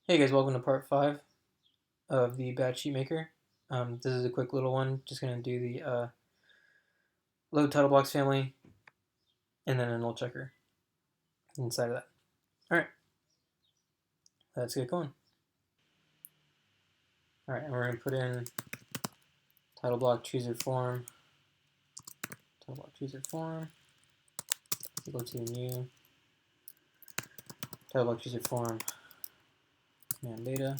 Hey guys, welcome to part 5 of the Bad Sheet Maker. This is a quick little one, just going to do the load title blocks family and then a null checker inside of that. Alright, let's get going. Alright, and we're going to put in title block chooser form, equal to new title block chooser form, command data.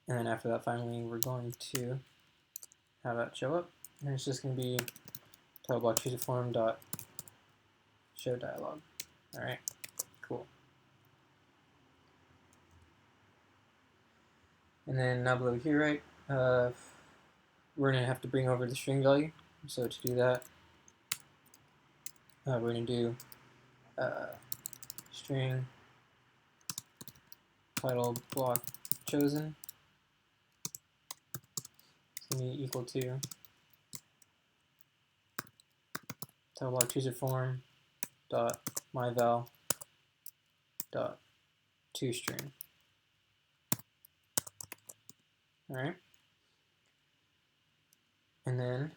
And then after that, finally, we're going to have that show up. And it's just going to be title block chooser form dot show dialog. Alright, cool. And then now below here, right, we're going to have to bring over the string value. So to do that, we're going to do string title block chosen. It's going to be equal to title block chooser form dot myval dot toString. Alright. And then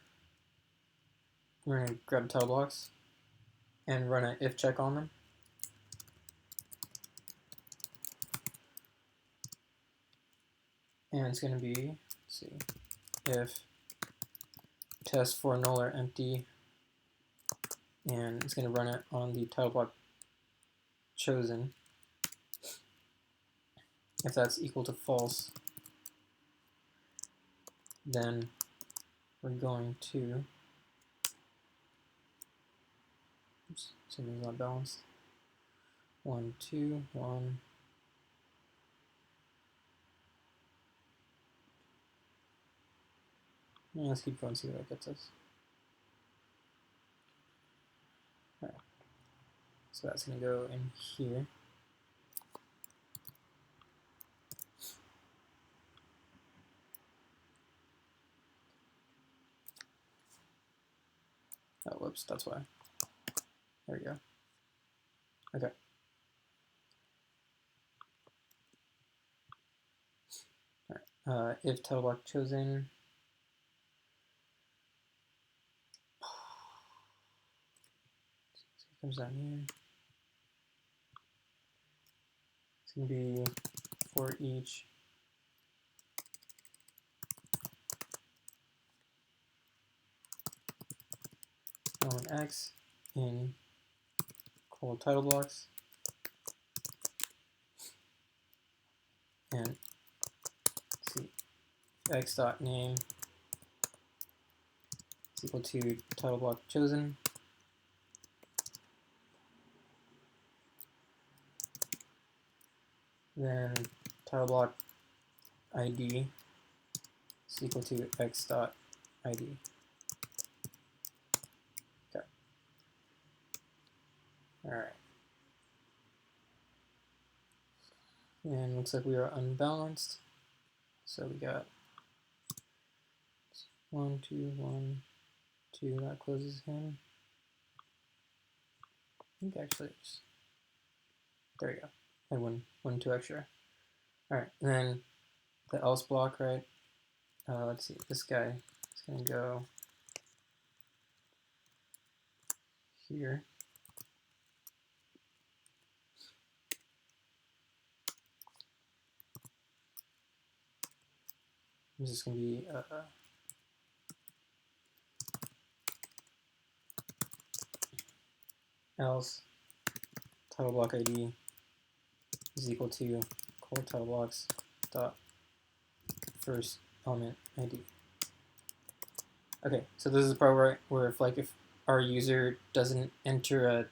we're going to grab title blocks and run an if check on them. And it's going to be, let's see, if test for null or empty, and it's going to run it on the title block chosen. If that's equal to false, then we're going to, oops, something's not balanced. 1, 2, 1. Yeah, let's keep going and see what that gets us. Alright. So that's going to go in here. Oh, whoops, that's why. There we go. Okay. Alright. If title block chosen. So it comes down here. It's going to be for each element x in cold title blocks, and let's see, x dot name is equal to title block chosen, then title block ID is equal to x dot ID. Okay. All right. And looks like we are unbalanced. So we got 1, 2, 1, 2. That closes him. I think actually it's, there you go. I had 1, 2 extra. All right, and then the else block, right? Let's see, this guy is going to go here. This is going to be else title block ID is equal to cold title blocks dot first element ID. Okay, so this is the part where if our user doesn't select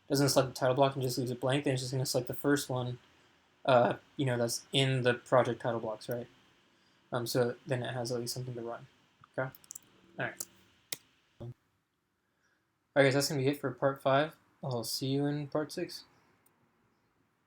the title block and just leaves it blank, then it's just going to select the first one, that's in the project title blocks, right? So then it has at least something to run. Okay. All right. All right, guys, that's going to be it for part 5. I'll see you in part 6.